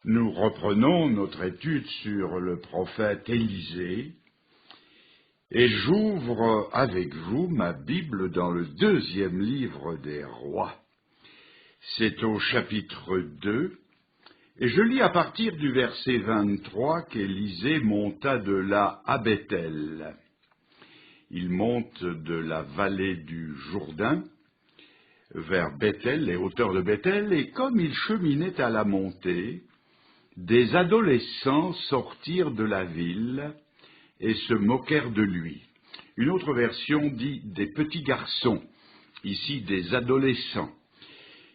Nous reprenons notre étude sur le prophète Élisée et j'ouvre avec vous ma Bible dans le 2e livre des Rois. C'est au chapitre 2 et je lis à partir du verset 23 qu'Élisée monta de là à Béthel. Il monte de la vallée du Jourdain vers Béthel, les hauteurs de Béthel, et comme il cheminait à la montée, des adolescents sortirent de la ville et se moquèrent de lui. Une autre version dit des petits garçons, ici des adolescents.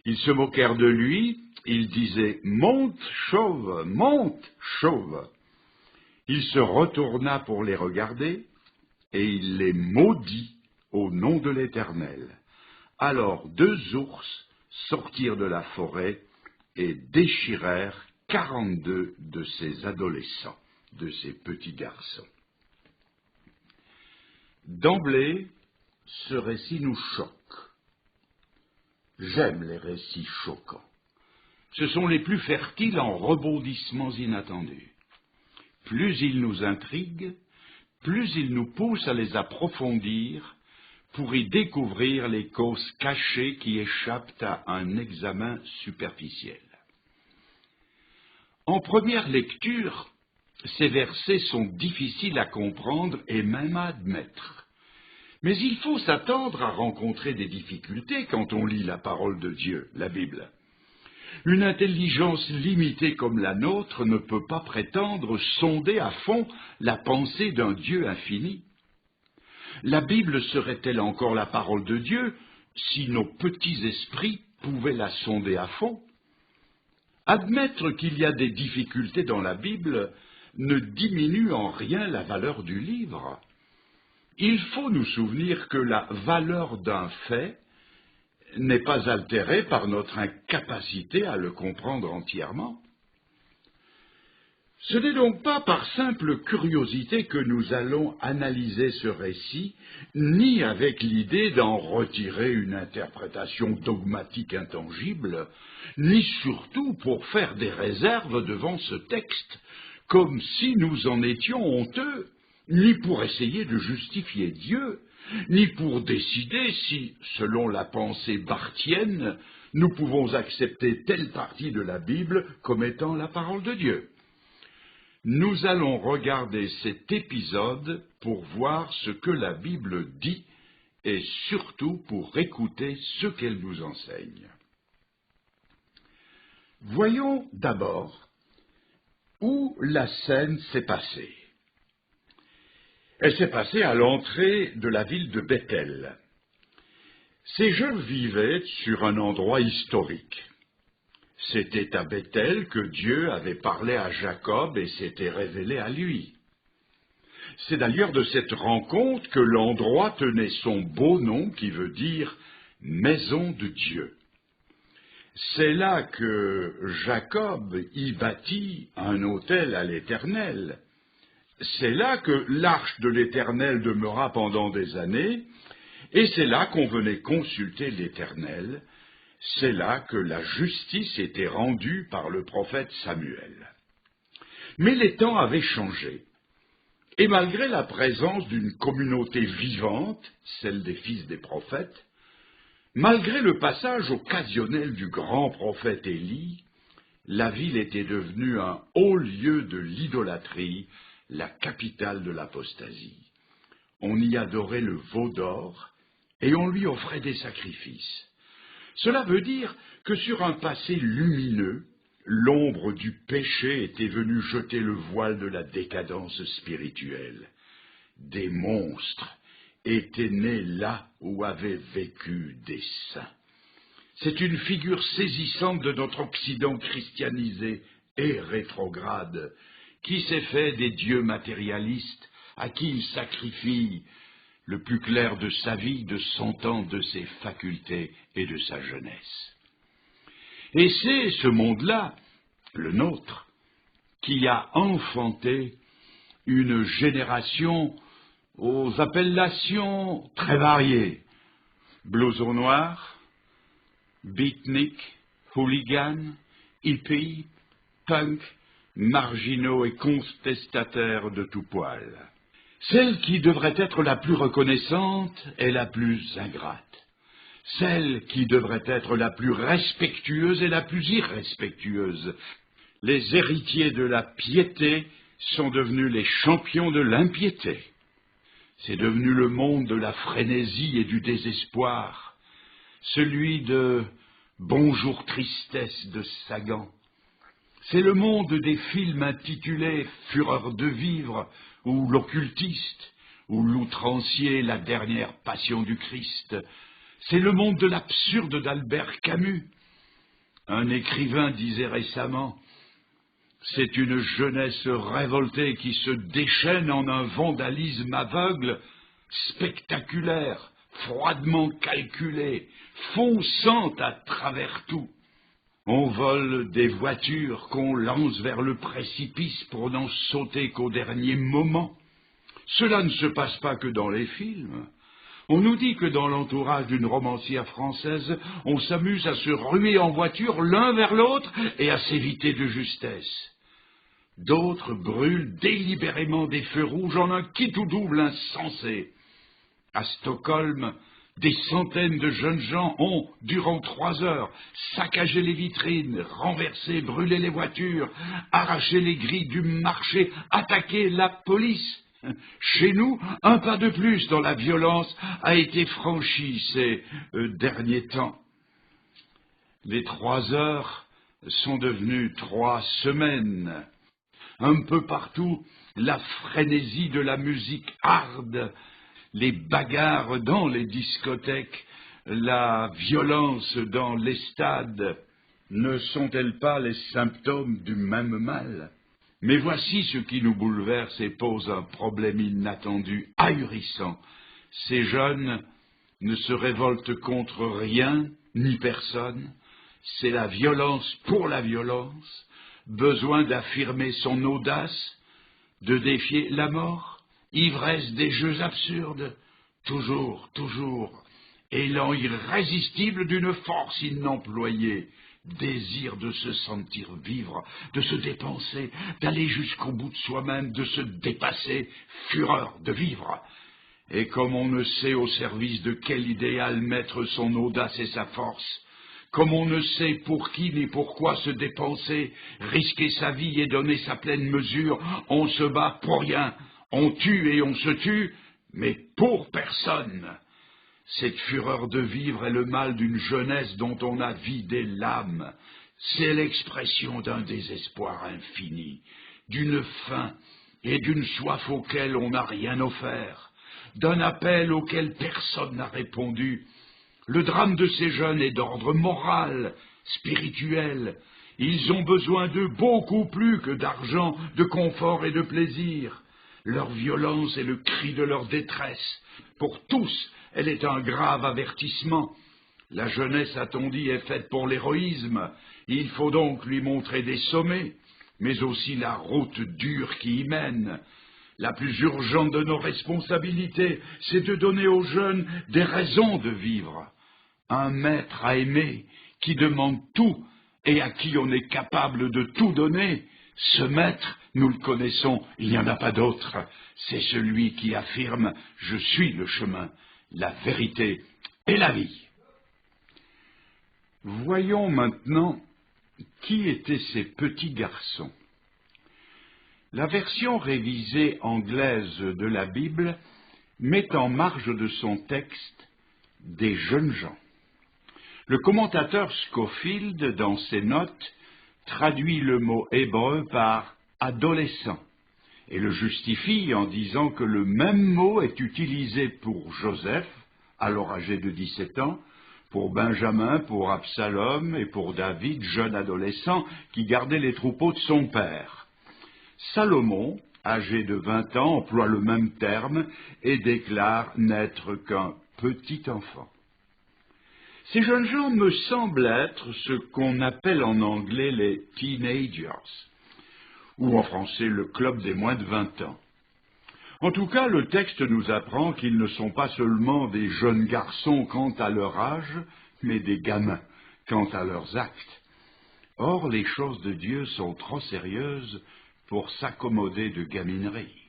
Ils se moquèrent de lui, ils disaient « Monte, chauve, monte, chauve !» Il se retourna pour les regarder et il les maudit au nom de l'Éternel. Alors 2 ours sortirent de la forêt et déchirèrent 42 de ces adolescents, de ces petits garçons. D'emblée, ce récit nous choque. J'aime les récits choquants. Ce sont les plus fertiles en rebondissements inattendus. Plus ils nous intriguent, plus ils nous poussent à les approfondir pour y découvrir les causes cachées qui échappent à un examen superficiel. En première lecture, ces versets sont difficiles à comprendre et même à admettre. Mais il faut s'attendre à rencontrer des difficultés quand on lit la parole de Dieu, la Bible. Une intelligence limitée comme la nôtre ne peut pas prétendre sonder à fond la pensée d'un Dieu infini. La Bible serait-elle encore la parole de Dieu si nos petits esprits pouvaient la sonder à fond? Admettre qu'il y a des difficultés dans la Bible ne diminue en rien la valeur du livre. Il faut nous souvenir que la valeur d'un fait n'est pas altérée par notre incapacité à le comprendre entièrement. Ce n'est donc pas par simple curiosité que nous allons analyser ce récit, ni avec l'idée d'en retirer une interprétation dogmatique intangible, ni surtout pour faire des réserves devant ce texte, comme si nous en étions honteux, ni pour essayer de justifier Dieu, ni pour décider si, selon la pensée barthienne, nous pouvons accepter telle partie de la Bible comme étant la parole de Dieu. Nous allons regarder cet épisode pour voir ce que la Bible dit et surtout pour écouter ce qu'elle nous enseigne. Voyons d'abord où la scène s'est passée. Elle s'est passée à l'entrée de la ville de Béthel. Ces jeunes vivaient sur un endroit historique. C'était à Béthel que Dieu avait parlé à Jacob et s'était révélé à lui. C'est d'ailleurs de cette rencontre que l'endroit tenait son beau nom qui veut dire « maison de Dieu ». C'est là que Jacob y bâtit un autel à l'Éternel. C'est là que l'arche de l'Éternel demeura pendant des années, et c'est là qu'on venait consulter l'Éternel. C'est là que la justice était rendue par le prophète Samuel. Mais les temps avaient changé, et malgré la présence d'une communauté vivante, celle des fils des prophètes, malgré le passage occasionnel du grand prophète Élie, la ville était devenue un haut lieu de l'idolâtrie, la capitale de l'apostasie. On y adorait le veau d'or, et on lui offrait des sacrifices. Cela veut dire que sur un passé lumineux, l'ombre du péché était venue jeter le voile de la décadence spirituelle. Des monstres étaient nés là où avaient vécu des saints. C'est une figure saisissante de notre Occident christianisé et rétrograde, qui s'est fait des dieux matérialistes à qui il sacrifie le plus clair de sa vie, de son temps, de ses facultés et de sa jeunesse. Et c'est ce monde-là, le nôtre, qui a enfanté une génération aux appellations très variées. Blouson noir, beatnik, hooligan, hippie, punks, marginaux et contestataires de tout poil. Celle qui devrait être la plus reconnaissante est la plus ingrate. Celle qui devrait être la plus respectueuse est la plus irrespectueuse. Les héritiers de la piété sont devenus les champions de l'impiété. C'est devenu le monde de la frénésie et du désespoir, celui de Bonjour tristesse de Sagan. C'est le monde des films intitulés Fureur de vivre, ou L'occultiste, ou L'outrancier, la dernière passion du Christ. C'est le monde de l'absurde d'Albert Camus. Un écrivain disait récemment: c'est une jeunesse révoltée qui se déchaîne en un vandalisme aveugle, spectaculaire, froidement calculé, fonçant à travers tout. On vole des voitures qu'on lance vers le précipice pour n'en sauter qu'au dernier moment. Cela ne se passe pas que dans les films. On nous dit que dans l'entourage d'une romancière française, on s'amuse à se ruer en voiture l'un vers l'autre et à s'éviter de justesse. D'autres brûlent délibérément des feux rouges en un quitte ou double insensé. À Stockholm, des centaines de jeunes gens ont, durant 3 heures, saccagé les vitrines, renversé, brûlé les voitures, arraché les grilles du marché, attaqué la police. Chez nous, un pas de plus dans la violence a été franchi ces derniers temps. Les 3 heures sont devenues 3 semaines. Un peu partout, la frénésie de la musique hard, les bagarres dans les discothèques, la violence dans les stades, ne sont-elles pas les symptômes du même mal? Mais voici ce qui nous bouleverse et pose un problème inattendu, ahurissant. Ces jeunes ne se révoltent contre rien ni personne, c'est la violence pour la violence, besoin d'affirmer son audace, de défier la mort, ivresse des jeux absurdes, toujours, élan irrésistible d'une force inemployée, désir de se sentir vivre, de se dépenser, d'aller jusqu'au bout de soi-même, de se dépasser, fureur de vivre. Et comme on ne sait au service de quel idéal mettre son audace et sa force, comme on ne sait pour qui ni pourquoi se dépenser, risquer sa vie et donner sa pleine mesure, on se bat pour rien, on tue et on se tue, mais pour personne. Cette fureur de vivre est le mal d'une jeunesse dont on a vidé l'âme. C'est l'expression d'un désespoir infini, d'une faim et d'une soif auxquelles on n'a rien offert, d'un appel auquel personne n'a répondu. Le drame de ces jeunes est d'ordre moral, spirituel. Ils ont besoin de beaucoup plus que d'argent, de confort et de plaisir. Leur violence est le cri de leur détresse. Pour tous, elle est un grave avertissement. La jeunesse, a-t-on dit, est faite pour l'héroïsme. Il faut donc lui montrer des sommets, mais aussi la route dure qui y mène. La plus urgente de nos responsabilités, c'est de donner aux jeunes des raisons de vivre. Un maître à aimer qui demande tout et à qui on est capable de tout donner. Ce maître, nous le connaissons, il n'y en a pas d'autre. C'est celui qui affirme « Je suis le chemin, la vérité et la vie ». Voyons maintenant qui étaient ces petits garçons. La version révisée anglaise de la Bible met en marge de son texte des jeunes gens. Le commentateur Scofield, dans ses notes, traduit le mot hébreu par « adolescent » et le justifie en disant que le même mot est utilisé pour Joseph, alors âgé de 17 ans, pour Benjamin, pour Absalom et pour David, jeune adolescent qui gardait les troupeaux de son père. Salomon, âgé de 20 ans, emploie le même terme et déclare n'être qu'un petit enfant. Ces jeunes gens me semblent être ce qu'on appelle en anglais les teenagers, ou en français le club des moins de 20 ans. En tout cas, le texte nous apprend qu'ils ne sont pas seulement des jeunes garçons quant à leur âge, mais des gamins quant à leurs actes. Or, les choses de Dieu sont trop sérieuses pour s'accommoder de gamineries.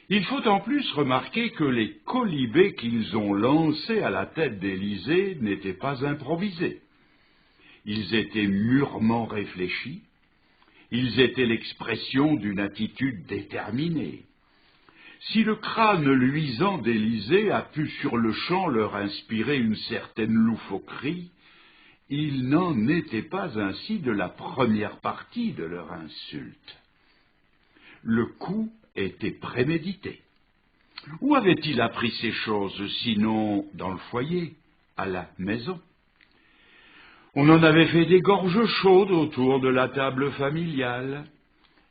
Il faut en plus remarquer que les quolibets qu'ils ont lancés à la tête d'Élisée n'étaient pas improvisés. Ils étaient mûrement réfléchis, ils étaient l'expression d'une attitude déterminée. Si le crâne luisant d'Élisée a pu sur le champ leur inspirer une certaine loufoquerie, il n'en était pas ainsi de la première partie de leur insulte. Le coup était prémédité. Où avait-il appris ces choses, sinon dans le foyer, à la maison? On en avait fait des gorges chaudes autour de la table familiale,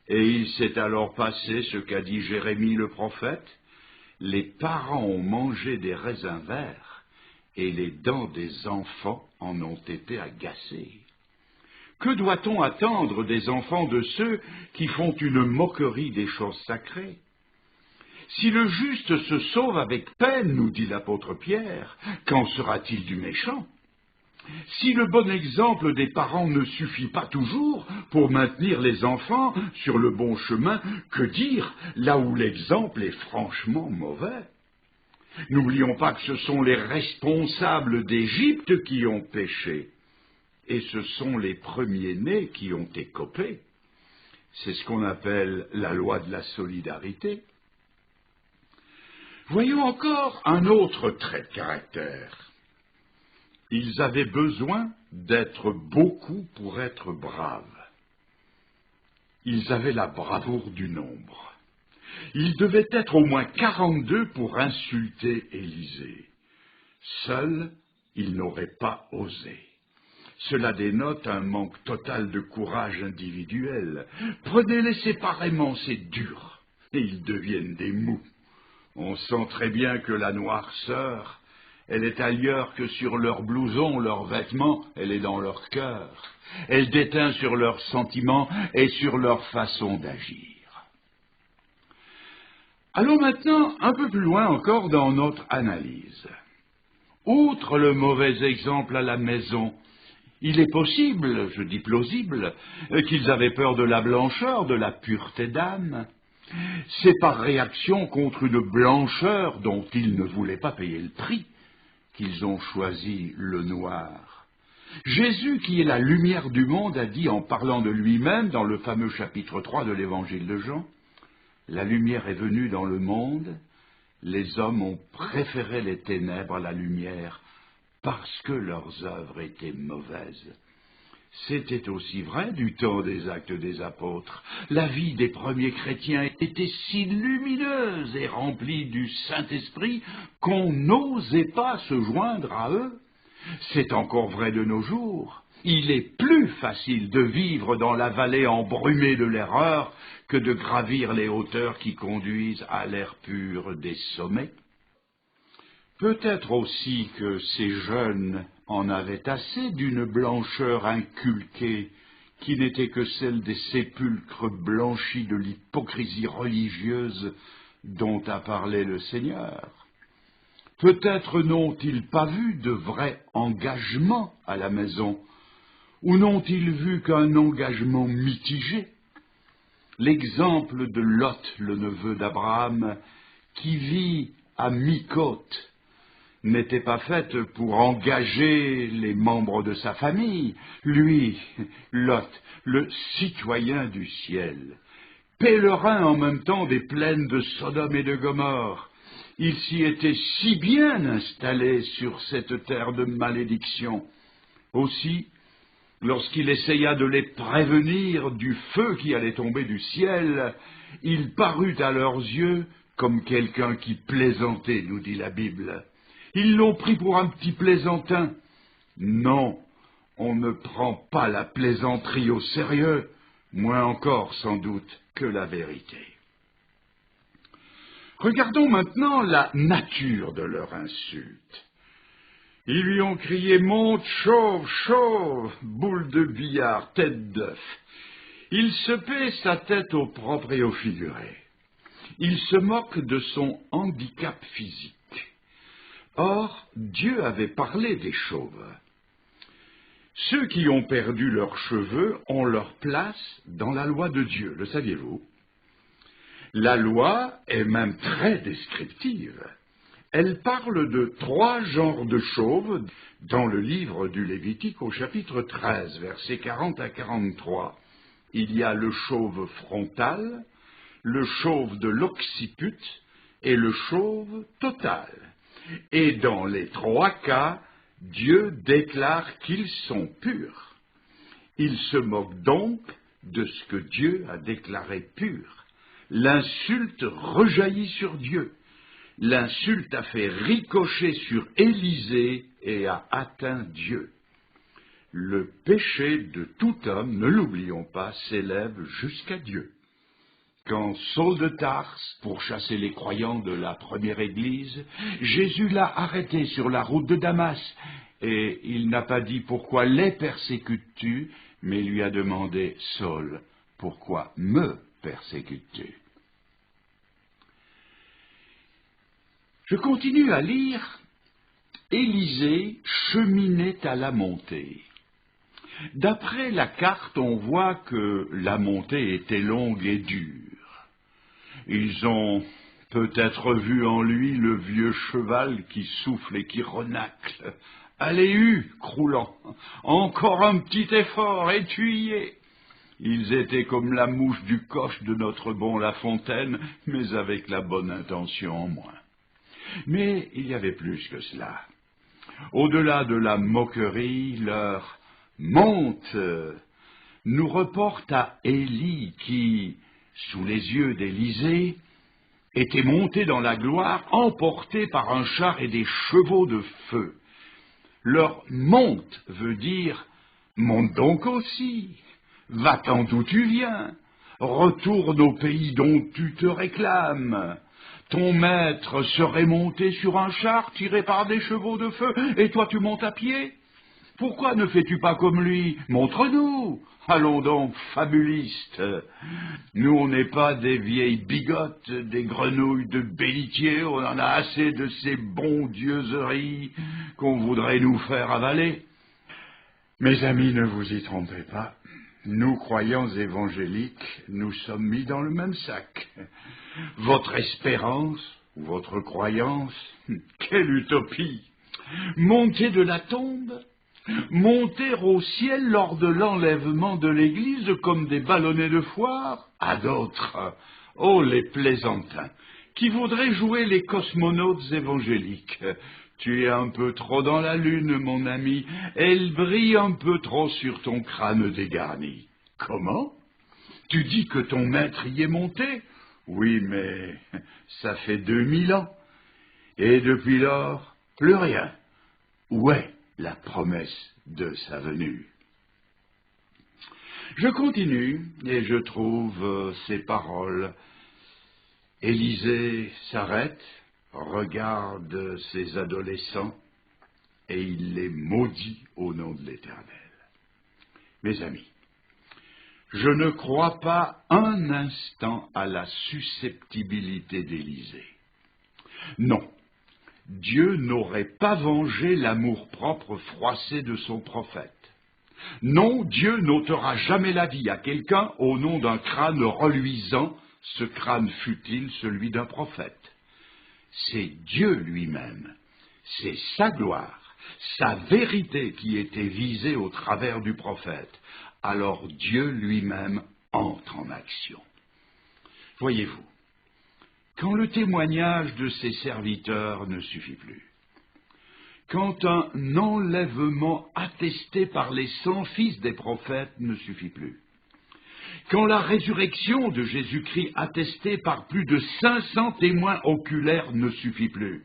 et il s'est alors passé ce qu'a dit Jérémie le prophète: les parents ont mangé des raisins verts, et les dents des enfants en ont été agacées. Que doit-on attendre des enfants de ceux qui font une moquerie des choses sacrées? Si le juste se sauve avec peine, nous dit l'apôtre Pierre, qu'en sera-t-il du méchant? Si le bon exemple des parents ne suffit pas toujours pour maintenir les enfants sur le bon chemin, que dire là où l'exemple est franchement mauvais? N'oublions pas que ce sont les responsables d'Égypte qui ont péché, et ce sont les premiers-nés qui ont écopé. C'est ce qu'on appelle la loi de la solidarité. Voyons encore un autre trait de caractère. Ils avaient besoin d'être beaucoup pour être braves. Ils avaient la bravoure du nombre. Ils devaient être au moins 42 pour insulter Élisée. Seuls, ils n'auraient pas osé. Cela dénote un manque total de courage individuel. Prenez-les séparément, c'est dur, et ils deviennent des mous. On sent très bien que la noirceur, elle est ailleurs que sur leurs blousons, leurs vêtements, elle est dans leur cœur. Elle déteint sur leurs sentiments et sur leur façon d'agir. Allons maintenant un peu plus loin encore dans notre analyse. Outre le mauvais exemple à la maison, il est possible, je dis plausible, qu'ils avaient peur de la blancheur, de la pureté d'âme. C'est par réaction contre une blancheur dont ils ne voulaient pas payer le prix qu'ils ont choisi le noir. Jésus, qui est la lumière du monde, a dit en parlant de lui-même dans le fameux chapitre 3 de l'évangile de Jean: « La lumière est venue dans le monde, les hommes ont préféré les ténèbres à la lumière parce que leurs œuvres étaient mauvaises. » C'était aussi vrai du temps des Actes des Apôtres. La vie des premiers chrétiens était si lumineuse et remplie du Saint-Esprit qu'on n'osait pas se joindre à eux. C'est encore vrai de nos jours. Il est plus facile de vivre dans la vallée embrumée de l'erreur que de gravir les hauteurs qui conduisent à l'air pur des sommets. Peut-être aussi que ces jeunes en avaient assez d'une blancheur inculquée qui n'était que celle des sépulcres blanchis de l'hypocrisie religieuse dont a parlé le Seigneur. Peut-être n'ont-ils pas vu de vrai engagement à la maison, ou n'ont-ils vu qu'un engagement mitigé? L'exemple de Lot, le neveu d'Abraham, qui vit à mi-côte, n'était pas faite pour engager les membres de sa famille. Lui, Lot, le citoyen du ciel, pèlerin en même temps des plaines de Sodome et de Gomorrhe, il s'y était si bien installé sur cette terre de malédiction. Aussi, lorsqu'il essaya de les prévenir du feu qui allait tomber du ciel, il parut à leurs yeux comme quelqu'un qui plaisantait, nous dit la Bible. Ils l'ont pris pour un petit plaisantin. Non, on ne prend pas la plaisanterie au sérieux, moins encore sans doute que la vérité. Regardons maintenant la nature de leur insulte. Ils lui ont crié « Monte, chauve, chauve, boule de billard, tête d'œuf ». Il se paie sa tête au propre et au figuré. Il se moque de son handicap physique. Or, Dieu avait parlé des chauves. Ceux qui ont perdu leurs cheveux ont leur place dans la loi de Dieu, le saviez-vous? La loi est même très descriptive. Elle parle de 3 genres de chauves dans le livre du Lévitique au chapitre 13, versets 40 à 43. Il y a le chauve frontal, le chauve de l'occiput et le chauve total. Et dans les 3 cas, Dieu déclare qu'ils sont purs. Il se moque donc de ce que Dieu a déclaré pur. L'insulte rejaillit sur Dieu. L'insulte a fait ricocher sur Élisée et a atteint Dieu. Le péché de tout homme, ne l'oublions pas, s'élève jusqu'à Dieu. Quand Saul de Tarse pourchassait les croyants de la première église, Jésus l'a arrêté sur la route de Damas, et il n'a pas dit « Pourquoi les persécutes-tu ?» mais lui a demandé « Saul, pourquoi me persécutes-tu » Je continue à lire. Élisée cheminait à la montée. D'après la carte, on voit que la montée était longue et dure. Ils ont peut-être vu en lui le vieux cheval qui souffle et qui renacle. Allez, croulant, encore un petit effort, et tu y es. Ils étaient comme la mouche du coche de notre bon La Fontaine, mais avec la bonne intention en moins. Mais il y avait plus que cela. Au-delà de la moquerie, leur monte nous reporte à Élie qui, sous les yeux d'Élisée, était monté dans la gloire, emporté par un char et des chevaux de feu. Leur monte veut dire « monte donc aussi, va-t'en d'où tu viens, retourne au pays dont tu te réclames. Ton maître serait monté sur un char tiré par des chevaux de feu, et toi tu montes à pied? Pourquoi ne fais-tu pas comme lui? Montre-nous. Allons donc, fabuliste. Nous, on n'est pas des vieilles bigotes, des grenouilles de bélitier, on en a assez de ces bondieuseries qu'on voudrait nous faire avaler. Mes amis, ne vous y trompez pas. Nous, croyants évangéliques, nous sommes mis dans le même sac. Votre espérance, ou votre croyance, quelle utopie! Monter de la tombe, monter au ciel lors de l'enlèvement de l'Église comme des ballonnets de foire, à d'autres, oh les plaisantins, qui voudraient jouer les cosmonautes évangéliques. Tu es un peu trop dans la lune, mon ami, elle brille un peu trop sur ton crâne dégarni. Comment? Tu dis que ton maître y est monté? Oui, mais ça fait 2000 ans. Et depuis lors, plus rien. Où est la promesse de sa venue? Je continue et je trouve ces paroles. Élisée s'arrête, regarde ses adolescents et il les maudit au nom de l'Éternel. Mes amis, je ne crois pas un instant à la susceptibilité d'Élisée. Non, Dieu n'aurait pas vengé l'amour-propre froissé de son prophète. Non, Dieu n'ôtera jamais la vie à quelqu'un au nom d'un crâne reluisant, ce crâne fut-il celui d'un prophète. C'est Dieu lui-même, c'est sa gloire, sa vérité qui était visée au travers du prophète. Alors Dieu lui-même entre en action. Voyez-vous, quand le témoignage de ses serviteurs ne suffit plus, quand un enlèvement attesté par les 100 fils des prophètes ne suffit plus, quand la résurrection de Jésus-Christ attestée par plus de 500 témoins oculaires ne suffit plus,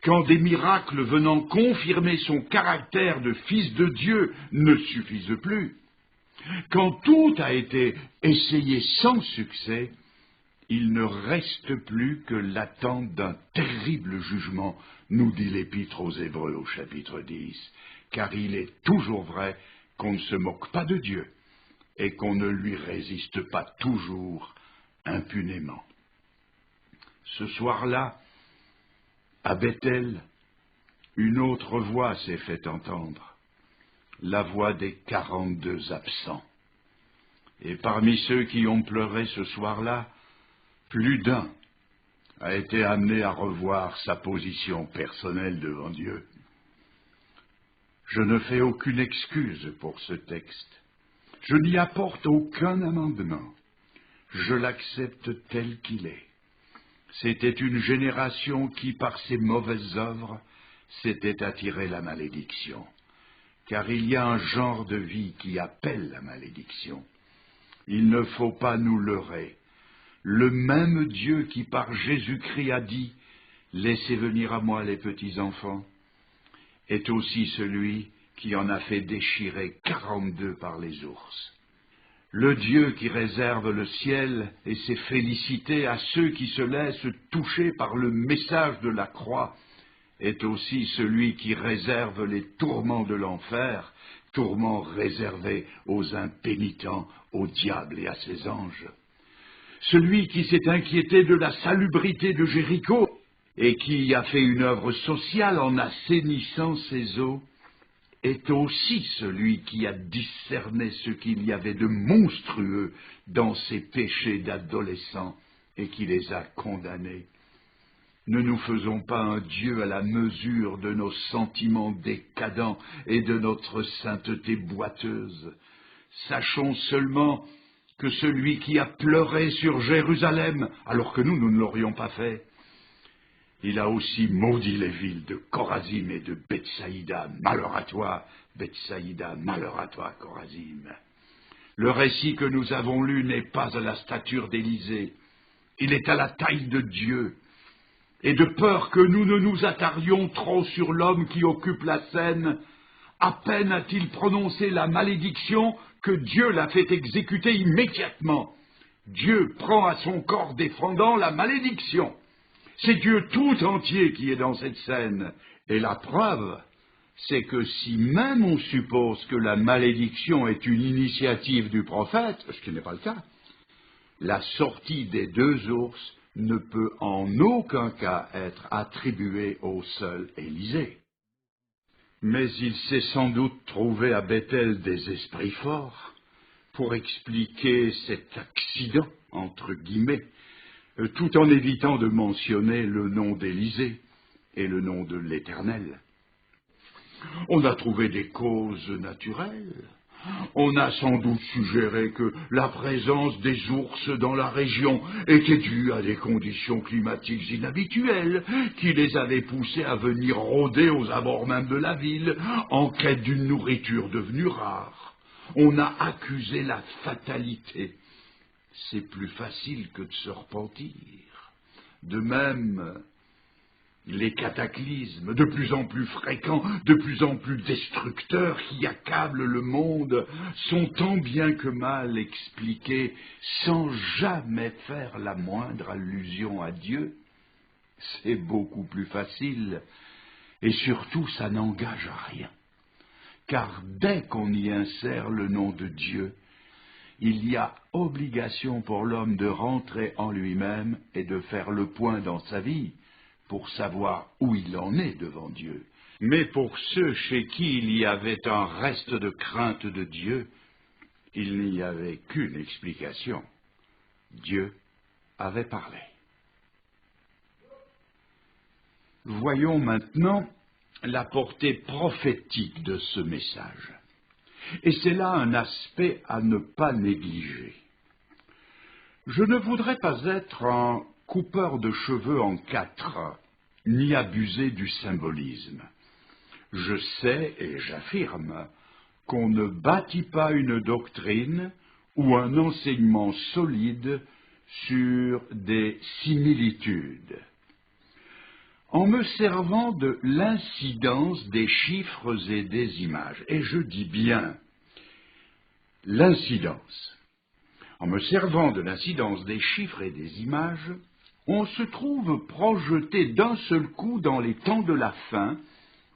quand des miracles venant confirmer son caractère de fils de Dieu ne suffisent plus, quand tout a été essayé sans succès, il ne reste plus que l'attente d'un terrible jugement, nous dit l'Épître aux Hébreux au chapitre 10, car il est toujours vrai qu'on ne se moque pas de Dieu et qu'on ne lui résiste pas toujours impunément. Ce soir-là, à Bethel, une autre voix s'est fait entendre. la voix des 42 absents. Et parmi ceux qui ont pleuré ce soir-là, plus d'un a été amené à revoir sa position personnelle devant Dieu. Je ne fais aucune excuse pour ce texte. Je n'y apporte aucun amendement. Je l'accepte tel qu'il est. C'était une génération qui, par ses mauvaises œuvres, s'était attiré la malédiction. Car il y a un genre de vie qui appelle la malédiction. Il ne faut pas nous leurrer. Le même Dieu qui, par Jésus-Christ, a dit « Laissez venir à moi les petits-enfants », est aussi celui qui en a fait déchirer 42 par les ours. Le Dieu qui réserve le ciel et ses félicités à ceux qui se laissent toucher par le message de la croix est aussi celui qui réserve les tourments de l'enfer, tourments réservés aux impénitents, au diable et à ses anges. Celui qui s'est inquiété de la salubrité de Jéricho et qui a fait une œuvre sociale en assainissant ses eaux, est aussi celui qui a discerné ce qu'il y avait de monstrueux dans ses péchés d'adolescents et qui les a condamnés. Ne nous faisons pas un Dieu à la mesure de nos sentiments décadents et de notre sainteté boiteuse. Sachons seulement que celui qui a pleuré sur Jérusalem, alors que nous ne l'aurions pas fait, il a aussi maudit les villes de Chorazim et de Bethsaïda. Malheur à toi, Bethsaïda, malheur à toi, Chorazim. Le récit que nous avons lu n'est pas à la stature d'Élisée, il est à la taille de Dieu. Et de peur que nous ne nous attardions trop sur l'homme qui occupe la scène, à peine a-t-il prononcé la malédiction que Dieu l'a fait exécuter immédiatement. Dieu prend à son corps défendant la malédiction. C'est Dieu tout entier qui est dans cette scène. Et la preuve, c'est que si même on suppose que la malédiction est une initiative du prophète, ce qui n'est pas le cas, la sortie des 2 ours ne peut en aucun cas être attribuée au seul Élisée. Mais il s'est sans doute trouvé à Bethel des esprits forts pour expliquer cet accident, entre guillemets, tout en évitant de mentionner le nom d'Élisée et le nom de l'Éternel. On a trouvé des causes naturelles. On a sans doute suggéré que la présence des ours dans la région était due à des conditions climatiques inhabituelles qui les avaient poussés à venir rôder aux abords même de la ville en quête d'une nourriture devenue rare. On a accusé la fatalité. C'est plus facile que de se repentir. De même, les cataclysmes, de plus en plus fréquents, de plus en plus destructeurs qui accablent le monde, sont tant bien que mal expliqués sans jamais faire la moindre allusion à Dieu. C'est beaucoup plus facile et surtout ça n'engage à rien. Car dès qu'on y insère le nom de Dieu, il y a obligation pour l'homme de rentrer en lui-même et de faire le point dans sa vie pour savoir où il en est devant Dieu. Mais pour ceux chez qui il y avait un reste de crainte de Dieu, il n'y avait qu'une explication. Dieu avait parlé. Voyons maintenant la portée prophétique de ce message. Et c'est là un aspect à ne pas négliger. Je ne voudrais pas être un coupeur de cheveux en 4, ni abuser du symbolisme. Je sais et j'affirme qu'on ne bâtit pas une doctrine ou un enseignement solide sur des similitudes. En me servant de l'incidence des chiffres et des images, et je dis bien l'incidence, en me servant de l'incidence des chiffres et des images, on se trouve projeté d'un seul coup dans les temps de la fin,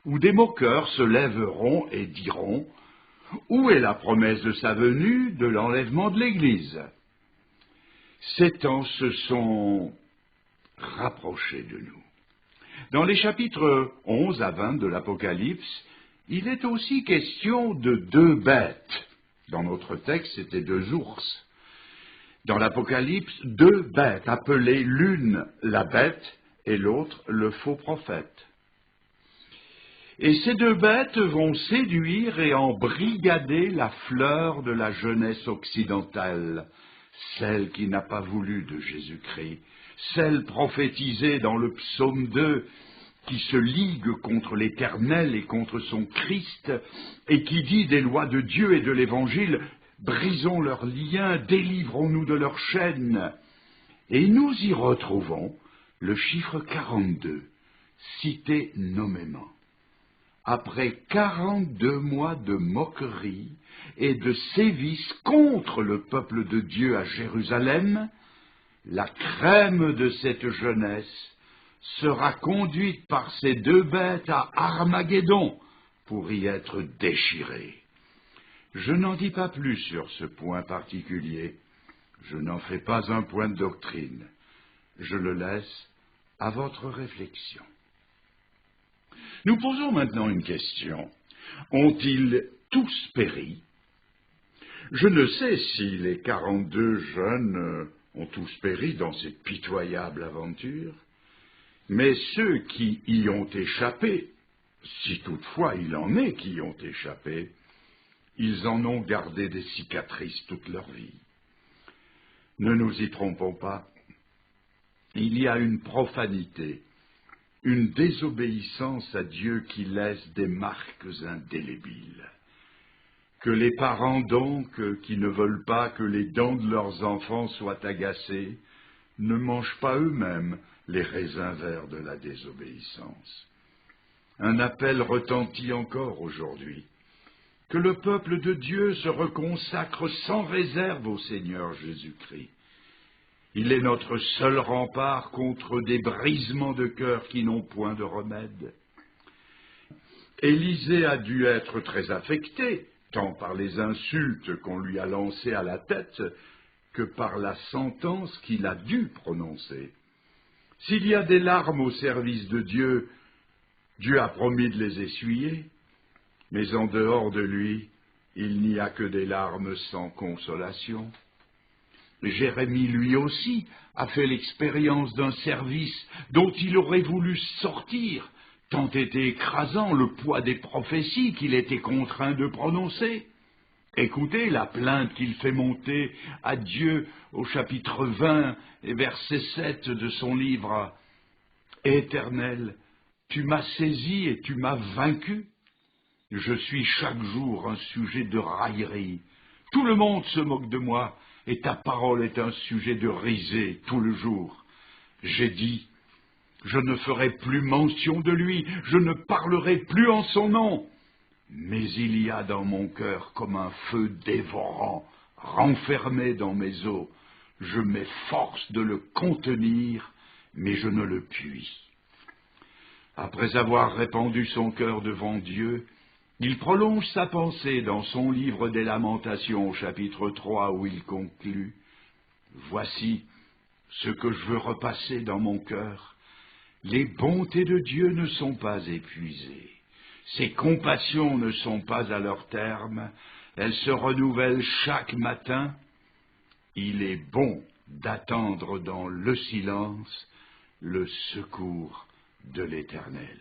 où des moqueurs se lèveront et diront « Où est la promesse de sa venue, de l'enlèvement de l'Église ?» Ces temps se sont rapprochés de nous. Dans les chapitres 11 à 20 de l'Apocalypse, il est aussi question de deux bêtes. Dans notre texte, c'était deux ours. Dans l'Apocalypse, deux bêtes, appelées l'une la bête et l'autre le faux prophète. Et ces deux bêtes vont séduire et embrigader la fleur de la jeunesse occidentale, celle qui n'a pas voulu de Jésus-Christ, celle prophétisée dans le psaume 2, qui se ligue contre l'Éternel et contre son Christ, et qui dit des lois de Dieu et de l'Évangile, brisons leurs liens, délivrons-nous de leurs chaînes. Et nous y retrouvons le chiffre 42, cité nommément. Après 42 mois de moquerie et de sévices contre le peuple de Dieu à Jérusalem, la crème de cette jeunesse sera conduite par ces deux bêtes à Armageddon pour y être déchirée. Je n'en dis pas plus sur ce point particulier, je n'en fais pas un point de doctrine, je le laisse à votre réflexion. Nous posons maintenant une question. Ont-ils tous péri? Je ne sais si les 42 jeunes ont tous péri dans cette pitoyable aventure, mais ceux qui y ont échappé, si toutefois il en est qui y ont échappé, ils en ont gardé des cicatrices toute leur vie. Ne nous y trompons pas, il y a une profanité, une désobéissance à Dieu qui laisse des marques indélébiles. Que les parents donc, qui ne veulent pas que les dents de leurs enfants soient agacées, ne mangent pas eux-mêmes les raisins verts de la désobéissance. Un appel retentit encore aujourd'hui, que le peuple de Dieu se reconsacre sans réserve au Seigneur Jésus-Christ. Il est notre seul rempart contre des brisements de cœur qui n'ont point de remède. Élisée a dû être très affecté, tant par les insultes qu'on lui a lancées à la tête, que par la sentence qu'il a dû prononcer. S'il y a des larmes au service de Dieu, Dieu a promis de les essuyer, mais en dehors de lui, il n'y a que des larmes sans consolation. Jérémie, lui aussi, a fait l'expérience d'un service dont il aurait voulu sortir, tant était écrasant le poids des prophéties qu'il était contraint de prononcer. Écoutez la plainte qu'il fait monter à Dieu au chapitre 20 et verset 7 de son livre. « Éternel, tu m'as saisi et tu m'as vaincu. Je suis chaque jour un sujet de raillerie. Tout le monde se moque de moi. Et ta parole est un sujet de risée tout le jour. J'ai dit, je ne ferai plus mention de lui, je ne parlerai plus en son nom. Mais il y a dans mon cœur comme un feu dévorant, renfermé dans mes os. Je m'efforce de le contenir, mais je ne le puis. » Après avoir répandu son cœur devant Dieu, il prolonge sa pensée dans son livre des Lamentations au chapitre 3 où il conclut « Voici ce que je veux repasser dans mon cœur. Les bontés de Dieu ne sont pas épuisées. Ses compassions ne sont pas à leur terme. Elles se renouvellent chaque matin. Il est bon d'attendre dans le silence le secours de l'Éternel. »